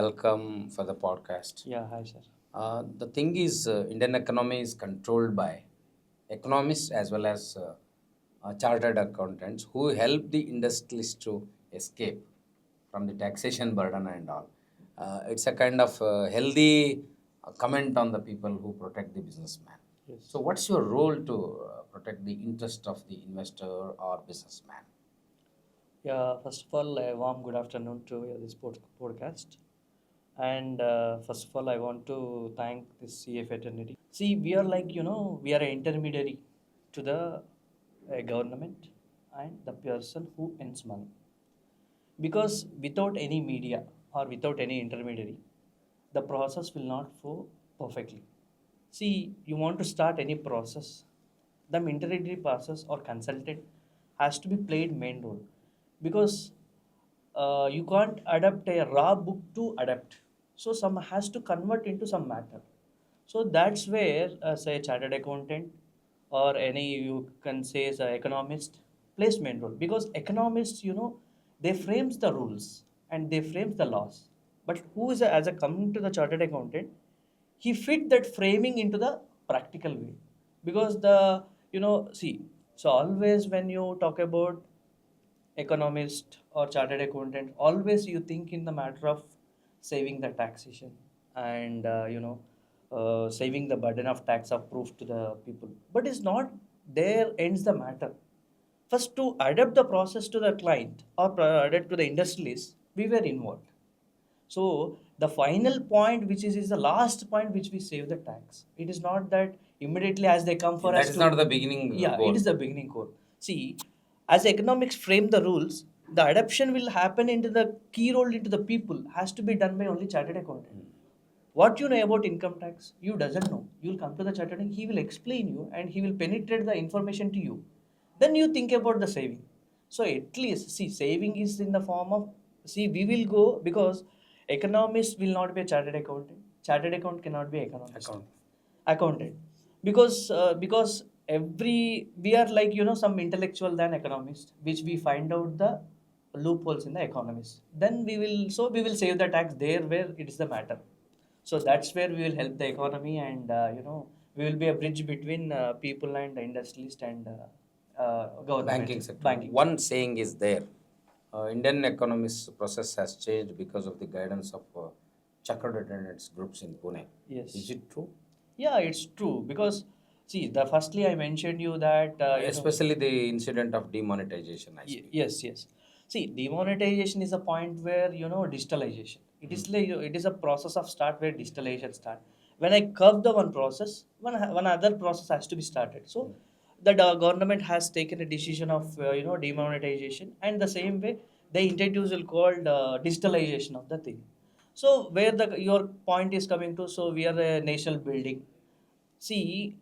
Welcome for the podcast. Yeah, hi, sir. The thing is, Indian economy is controlled by economists as well as chartered accountants who help the industrialists to escape from the taxation burden and all. It's a kind of healthy comment on the people who protect the businessman. Yes. So, what's your role to protect the interest of the investor or businessman? Yeah, first of all, a warm good afternoon to this podcast. And first of all, I want to thank this CA fraternity. See, we are we are an intermediary to the government and the person who earns money. Because without any media or without any intermediary, the process will not flow perfectly. See, you want to start any process, the intermediary process or consultant has to be played main role because you can't adapt a raw book to adapt. So some has to convert into some matter. So that's where, say, chartered accountant or any you can say as an economist plays main role because economists, they frames the rules and they frames the laws. But who is as a coming to the chartered accountant, he fit that framing into the practical way because the see, so always when you talk about economist or chartered accountant, always you think in the matter of saving the taxation and saving the burden of tax of proof to the people, but it's not there ends the matter. First, to adapt the process to the client or adapt to the industrialist, we were involved. So the final point, is the last point, which we save the tax. It is not that immediately as they come for That us is not to. the beginning Yeah, it goal. is the beginning code. See, as economics frame the rules, the adoption will happen into the key role into the people has to be done by only chartered accountant. What you know about income tax, you doesn't know. You'll come to the chartered and he will explain you and he will penetrate the information to you. Then you think about the saving. So at least see saving is in the form of, see, we will go because economist will not be a chartered accountant. Chartered account cannot be economist. Account. Accountant. Because every we are like some intellectual than economist, which we find out the loopholes in the economists. Then we will save the tax there where it is the matter. So that's where we will help the economy, and we will be a bridge between people and the industrialist and government Banking sector. banking One sector. saying is there. Indian economics process has changed because of the guidance of chartered attendants groups in Pune. Is Yes. it true? Yeah, it's true because see, the firstly I mentioned you that Especially the incident of demonetization, I speak. Yes, yes. See, demonetization is a point where digitalization. It is like it is a process of start where digitalization start. When I curve the one process, one other process has to be started. So, the government has taken a decision of demonetization, and the same way they introduce will called digitalization of the thing. So, where the your point is coming to, so we are a national building. See,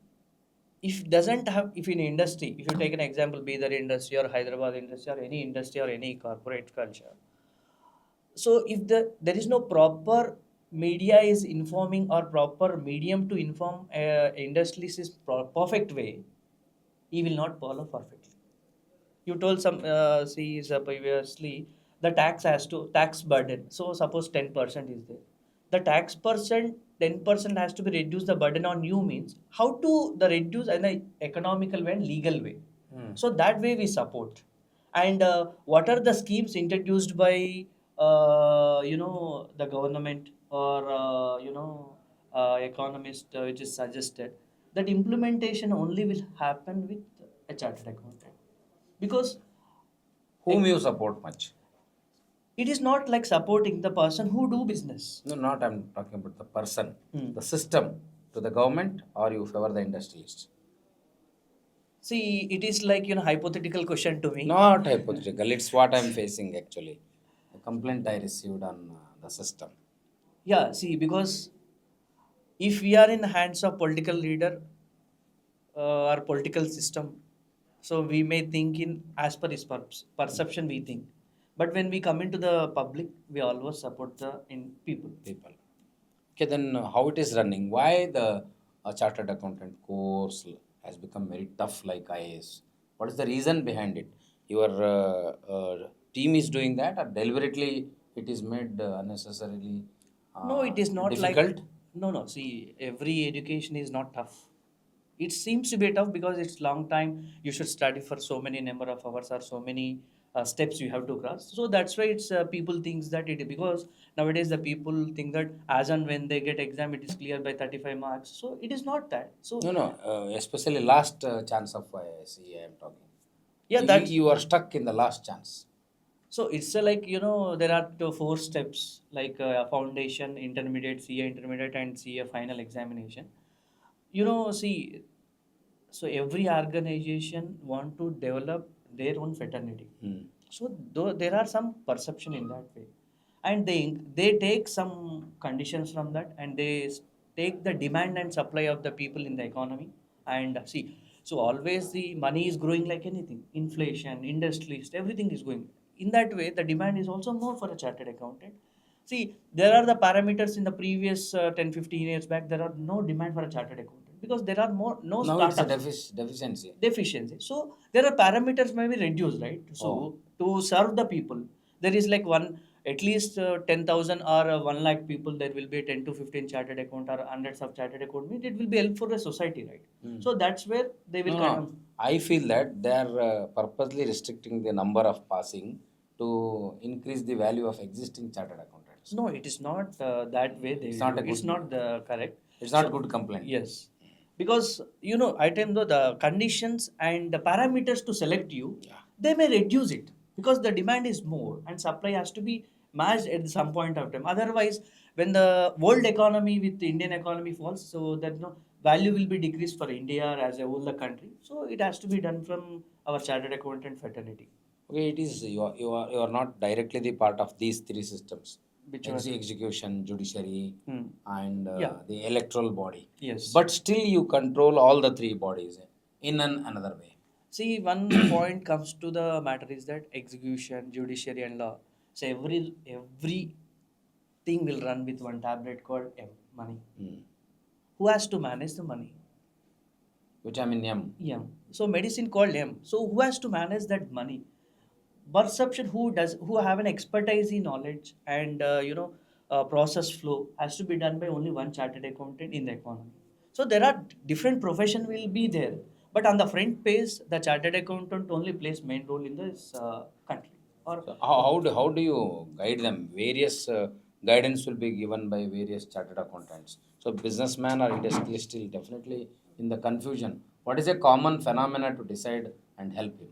if doesn't have, if in industry, if you take an example, be that industry or Hyderabad industry or any industry or any corporate culture, so if there is no proper media is informing or proper medium to inform industries is perfect way, he will not follow perfectly. You told some see previously the tax has to tax burden, so suppose 10% is there, the tax percent 10% has to be reduced the burden on you means how to the reduce in a economical way and legal way. So that way we support. And what are the schemes introduced by the government or economist, which is suggested, that implementation only will happen with a chartered accountant because Whom ec- you support much? it is not like supporting the person who do business. No, not I'm talking about the person, Hmm. the system to the government, or you favor the industrialists. See, it is like hypothetical question to me. Not hypothetical. It's what I'm facing actually. A complaint I received on the system. Yeah, see, because if we are in the hands of political leader or political system, so we may think in as per his perception we think, but when we come into the public, we always support the in people. People. Okay, then how it is running? Why the chartered accountant course has become very tough like IAS? What is the reason behind it? Your team is doing that, or deliberately it is made unnecessarily No, it is not like, difficult? no, no. See, every education is not tough. It seems to be tough because it's long time. You should study for so many number of hours or so many steps you have to cross. So that's why it's people thinks that it, because nowadays the people think that as and when they get exam it is clear by 35 marks. So it is not that. So No, no, especially last chance of CA I am talking. yeah, You, that's, you are stuck in the last chance. so it's a like, there are four steps like foundation, intermediate, CA intermediate, and CA final examination. See, so every organization want to develop their own fraternity. Hmm. So though there are some perception in that way, and they take some conditions from that, and they take the demand and supply of the people in the economy. And see, so always the money is growing like anything, inflation, industries, everything is going in that way. The demand is also more for a chartered accountant. See, there are the parameters in the previous 10 15 years back. There are no demand for a chartered accountant because there are more no Now it's a startups, deficiency. deficiency. So there are parameters may be reduced, right? So Oh, to serve the people, there is like one, at least 10,000 or 1 lakh people, there will be 10 to 15 chartered account or hundreds of chartered account means it will be help for the society, right? hmm. So that's where they will No, kind no. of, I feel that they are purposely restricting the number of passing to increase the value of existing chartered accountants. no, it is not that way they It's will not do. a It's good. not the correct. It's not So good complaint. yes, because I tell you the conditions and the parameters to select you, Yeah. they may reduce it because the demand is more and supply has to be matched at some point of time. Otherwise, when the world economy with the Indian economy falls, so that value will be decreased for India as a whole the country. So it has to be done from our chartered accountant fraternity. Okay, it is you are not directly the part of these three systems: Which one? execution, judiciary, Hmm. and Yeah. the electoral body. Yes. But still, you control all the three bodies in another way. See, one point comes to the matter is that execution, judiciary, and law. So every thing will run with one tablet called money. Hmm. Who has to manage the money? Which I mean, M. So medicine called M. So who has to manage that money? Perception, who have an expertise in knowledge and process flow has to be done by only one chartered accountant in the economy. So there are different profession will be there, but on the front page the chartered accountant only plays main role in this country. Or So how do you guide them? Various guidance will be given by various chartered accountants. So businessman or industrialist still definitely in the confusion. What is a common phenomena to decide and help him?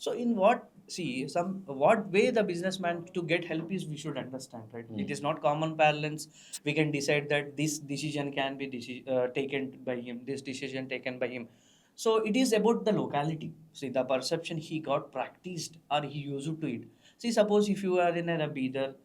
so in what, see, some what way the businessman to get help is we should understand, right? It Hmm. is not common parlance. We can decide that this decision can be taken by him, this decision taken by him. So it is about the locality. See, the perception he got practiced or he used to it. See, suppose if you are in a Bidar,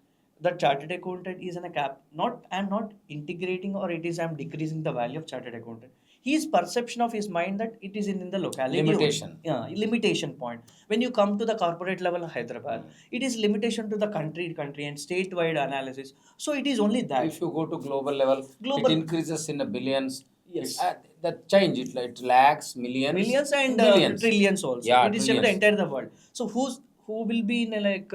the chartered accountant is in a cap. Not, I'm not integrating or it is I'm decreasing the value of chartered accountant. His perception of his mind that it is in the locality only. Limitation. Yeah, limitation point. When you come to the corporate level of Hyderabad, it is limitation to the country and statewide analysis. So it is only that. If you go to global level, it Global, increases in the billions. yes. That change it lakhs, millions, Millions and billions. trillions also. Yeah, It is the trillions. entire the world. So who will be in a, like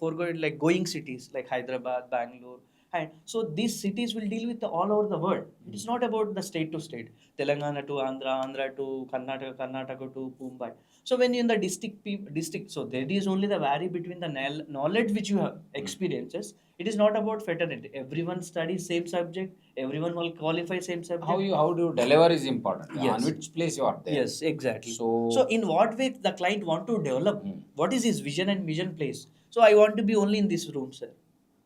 foregoing like going cities like Hyderabad, Bangalore, and so these cities will deal with all over the world. It is not about the state to state, Telangana to Andhra, Andhra to Karnataka, Karnataka to Mumbai. So when you in the district, so there is only the vary between the knowledge which you have experiences. It is not about fraternity. Everyone studies same subject. Everyone will qualify same subject. How do you deliver is important. On Yes. which place you are there. Yes, exactly. So So, in what way the client want to develop? Hmm. What is his vision and mission place? So, I want to be only in this room, sir.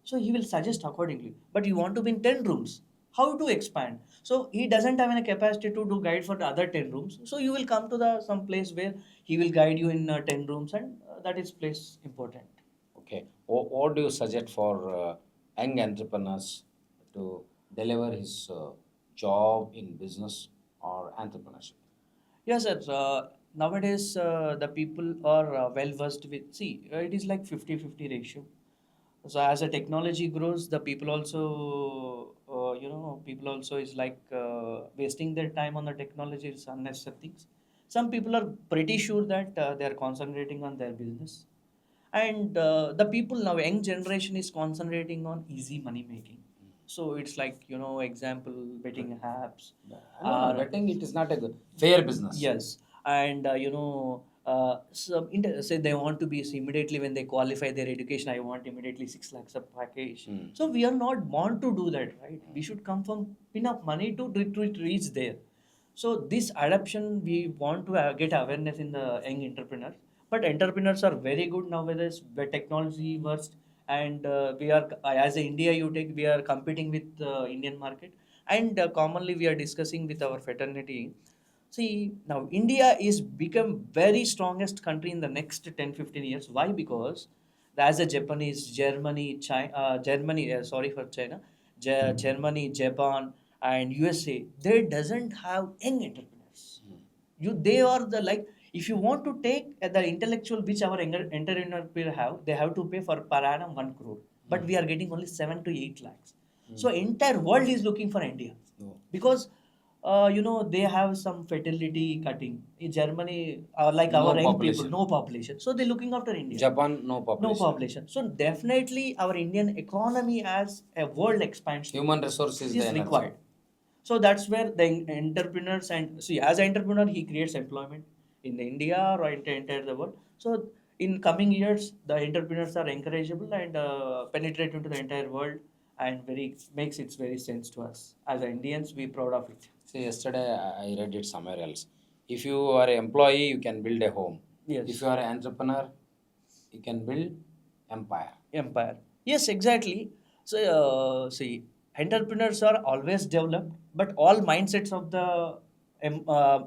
So, he will suggest accordingly. But you want to be in 10 rooms. How to expand? So, he doesn't have any capacity to do guide for the other 10 rooms. So, you will come to the some place where he will guide you in 10 rooms, and that is place important. okay, what do you suggest for young entrepreneurs to deliver his job in business or entrepreneurship? Yes, sir. Nowadays, the people are well versed with. See, it is like 50-50 ratio. So as the technology grows, the people also, people also is like wasting their time on the technology is unnecessary things. Some people are pretty sure that they are concentrating on their business, and the people now, young generation is concentrating on easy money making. So it's like, example, betting apps. No, betting it is not a good, fair business. Yes, and say they want to be, so immediately when they qualify their education, I want immediately 6 lakhs of package. So we are not born to do that, right? We should come from enough money to reach there. So this adoption, we want to get awareness in the young entrepreneurs. But entrepreneurs are very good nowadays. Where technology works, and we are as a India, we are competing with Indian market, and commonly we are discussing with our fraternity. See, now India is become very strongest country in the next 10-15 years. Why? Because as a Japanese, Germany, sorry for China, Germany, Japan, and USA, they doesn't have young entrepreneurs. They are the like, if you want to take the intellectual which our entrepreneur have, they have to pay for per annum 1 crore. But we are getting only 7 to 8 lakhs. So entire world is looking for India because they have some fertility cutting in Germany, like No our young people, population. no population, so they're looking after India. Japan, no No population. population. So definitely our Indian economy as a world expansion Human resource is the energy. required. So that's where the entrepreneurs, and see, as an entrepreneur, he creates employment in India or entire the world. So in coming years, the entrepreneurs are encourageable and penetrate into the entire world, and very makes it very sense to us as Indians. We proud of it. See, yesterday I read it somewhere else. If you are an employee, you can build a home. Yes. If you are an entrepreneur, you can build empire. Empire. Yes, exactly. So, see, entrepreneurs are always developed, but all mindsets of the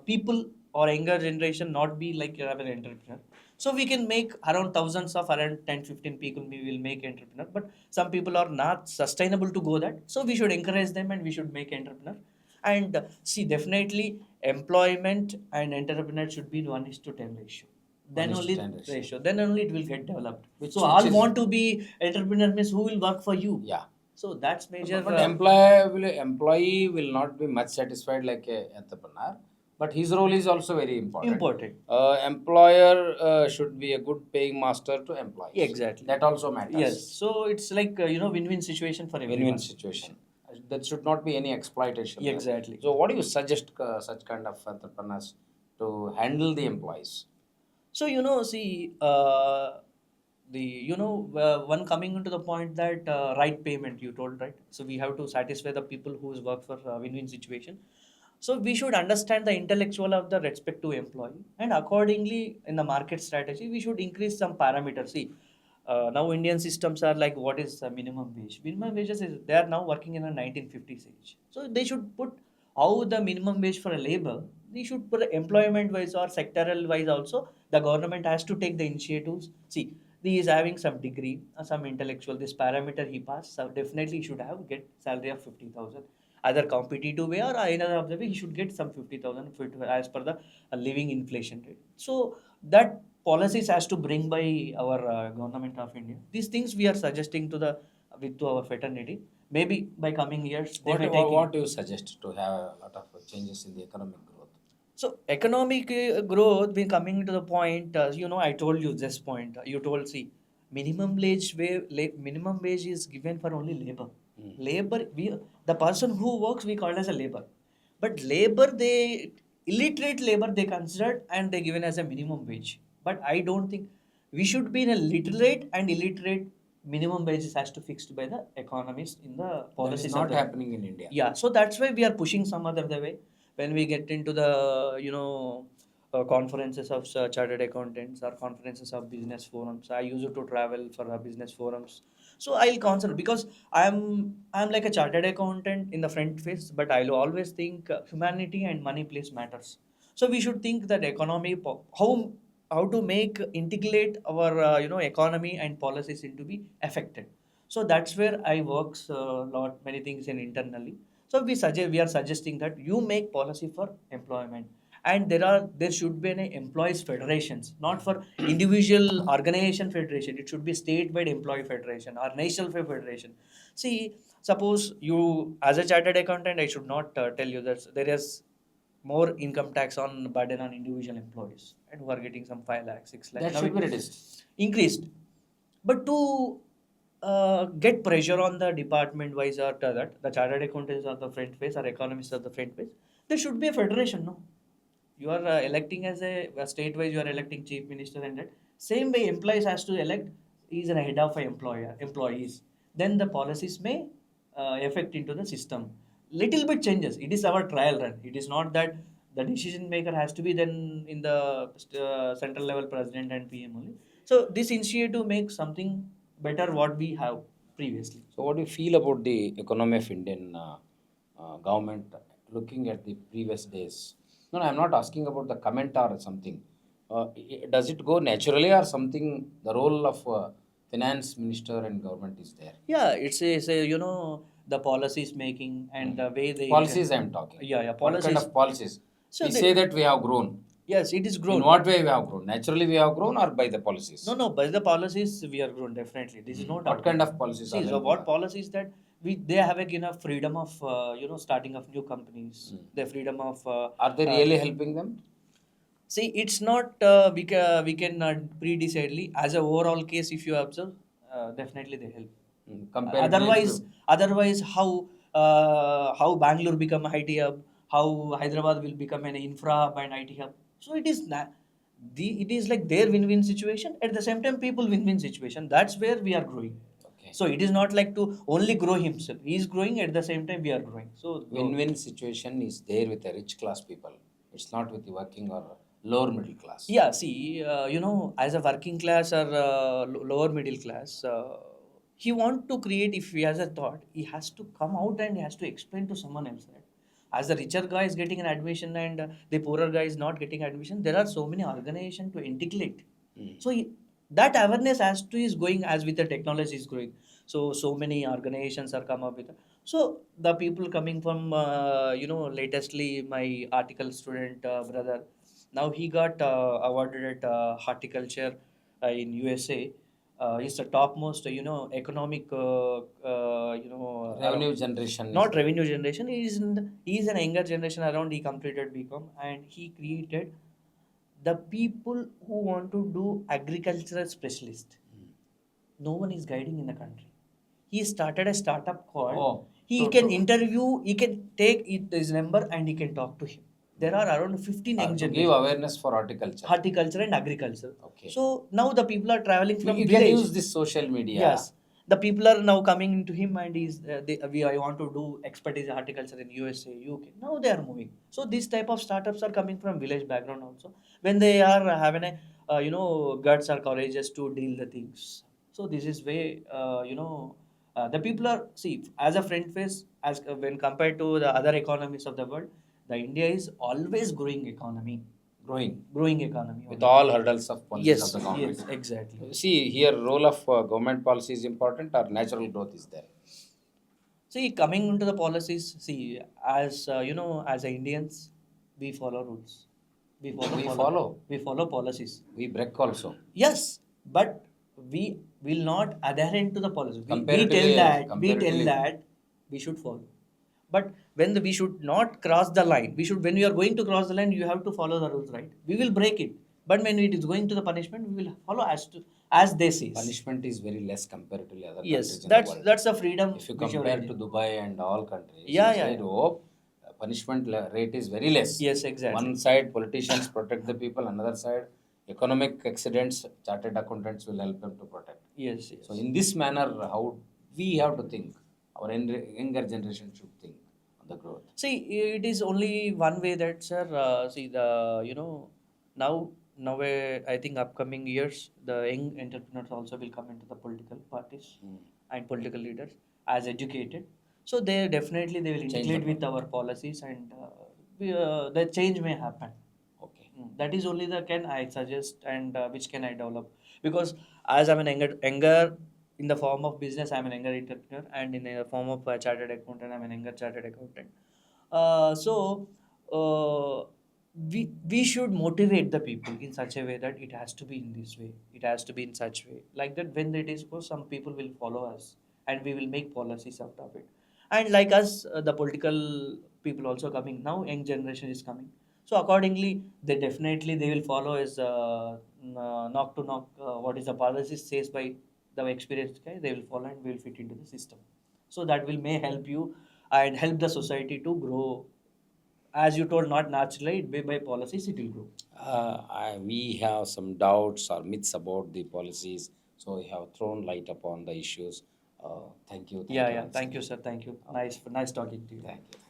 people or younger generation not be like an entrepreneur. So we can make around thousands of around 10, 15 people we will make entrepreneur, but some people are not sustainable to go that. So we should encourage them and we should make entrepreneur. And see, definitely employment and entrepreneur should be 1:10 ratio. Then 1:10 only ratio. then only it will get developed. So which all is- want to be entrepreneur means who will work for you. Yeah. So that's major. But employee will not be much satisfied like a entrepreneur, but his role is also very important. Important. Employer should be a good paying master to employees. Exactly. That also matters. Yes. So it's like win-win situation for everyone. Win-win situation. That should not be any exploitation. Exactly. So, what do you suggest such kind of entrepreneurs to handle the employees? So see, one coming into the point that right payment you told, right. So we have to satisfy the people who's work for win-win situation. So we should understand the intellectual of the respective employee, and accordingly in the market strategy we should increase some parameters. See, now Indian systems are like, what is minimum wage? Minimum wages is they are now working in a 1950s age. So they should put how the minimum wage for a labor. They should put employment wise or sectoral wise also. The government has to take the initiatives. See, he is having some degree, some intellectual. This parameter he passed, so definitely he should have get salary of 50,000. Either competitive way or another of the way, he should get some 50,000 as per the living inflation rate. So that policies has to bring by our government of India. These things we are suggesting to our fraternity. Maybe by coming years, they may take it. What do you suggest to have a lot of changes in the economic growth? So economic growth, we coming to the point. I told you this point. You told, see, minimum wage is given for only labor. Labor, the person who works we call as a labor, but labor they illiterate labor they considered and they given as a minimum wage. But I don't think we should be in a literate and illiterate. Minimum wages has to fixed by the economists in the That policies. is not of the, happening in India. yeah, so that's why we are pushing some other the way. When we get into the conferences of chartered accountants or conferences of business forums, I used to travel for business forums. So I'll consider, because I'm like a chartered accountant in the front face, but I'll always think humanity and money place matters. So we should think that economy, how to make integrate our economy and policies into be affected. So that's where I works a lot many things in internally. So we are suggesting that you make policy for employment, and there should be an employees federations, not for individual organization federation. It should be state-wide employee federation or national federation. See, suppose you as a chartered accountant, I should not tell you that there is more income tax on burden on individual employees and who are getting some 5 lakhs, 6 lakhs. That Now should be it reduced. increased, but to get pressure on the department wise or to that the chartered accountants are the front face or economists are the front face. There should be a federation, no? You are electing as a state wise, you are electing chief minister, and that same way employees has to elect is a head of a employees. Then the policies may affect into the system. Little bit changes. It is our trial run. It is not that the decision maker has to be then in the central level president and PM only. So this initiative makes something better what we have previously. So, what do you feel about the economy of Indian government looking at the previous days? No, no, I'm not asking about the comment or something. Does it go naturally or something? The role of finance minister and government is there. Yeah, it's a the policies making and the way they Policies I'm talking. yeah What kind policies. of policies? So We they, say that we have grown. yes, it is In grown. what way we have grown? Naturally we have grown or by the policies? No, by the policies we are grown definitely. This is not What kind of policies are see. So there? what policies that they have a enough freedom of starting of new companies. The freedom of Are they really helping them? see. It's not we can pre-decidedly as a overall case. If you observe, definitely they help. Comparatively Otherwise, how Bangalore become a IT hub, how Hyderabad will become an infra hub and IT hub. So it is it is like their win-win situation. At the same time, people win-win situation. That's where we are growing. okay. So it is not like to only grow himself. He is growing at the same time we are growing. So Win-win situation is there with the rich class people. It's not with the working or lower middle class. yeah, see, as a working class or lower middle class, he want to create. If he has a thought, he has to come out and he has to explain to someone else. Right? As the richer guy is getting an admission and the poorer guy is not getting admission, there are so many organizations to integrate. So that awareness has to is going as with the technology is growing. So many organizations are come up with. So the people coming from latestly my article student brother, now he got awarded at horticulture in USA. He's the topmost economic Revenue generation not is revenue generation. He is an younger generation around. He completed BCom and he created the people who want to do agricultural specialist. No one is guiding in the country. He started a startup called. Oh, He can interview. He can take his number and he can talk to him. There are around 15 young to give generation awareness for horticulture. horticulture and agriculture. Okay. So now the people are traveling from You can village. use this social media. Yes, the people are now coming into him and I want to do expertise in horticulture in USA, UK. Now they are moving. So this type of startups are coming from village background also. When they are having a guts or courageous to deal the things. So this is way the people are see as a front face as when compared to the other economies of the world. The India is always growing economy, growing economy With only. all hurdles of policies Yes, of the government. yes, exactly. See, here role of government policy is important or natural growth is there. See, coming into the policies, see, as as a Indians, we follow rules. We follow policies. We break also. Yes, but we will not adhere to the policy. We Comparatively, we tell comparatively. that we should follow. But when we should not cross the line, we should when you are going to cross the line, you have to follow the rules, right? We will break it. But when it is going to the punishment, we will follow as they say. Punishment is very less comparatively other Yes, countries in the world. that's a freedom. If you which you compare already- to Dubai and all countries, Yeah, you yeah, say, yeah. oh, punishment rate is very less. Yes, exactly. One side politicians protect the people, another side economic accidents, chartered accountants will help them to protect. Yes, yes. So in this manner, how we have to think, our younger generation should think on the growth. See, it is only one way that, sir. See, the now I think upcoming years the young entrepreneurs also will come into the political parties and political leaders as educated. So they will Change integrate the with our policies and the change may happen. Okay. That is only the can I suggest and which can I develop because as I'm an younger in the form of business I'm an younger entrepreneur and in the form of a chartered accountant I'm an younger chartered accountant. So we should motivate the people in such a way that it has to be in this way. It has to be in such way like that. When it is goes, some people will follow us and we will make policies out of it. And like us, the political people also coming now. Young generation is coming so accordingly, they will follow as knock to knock what is the policy says by the experienced guy, they will follow and will fit into the system. So that will may help you and help the society to grow. As you told, not naturally, by policies, it will grow. We have some doubts or myths about the policies, so we have thrown light upon the issues. Thank you Yeah, yeah. once Thank you, again. sir. Thank you. Okay. Nice talking to you. Thank you.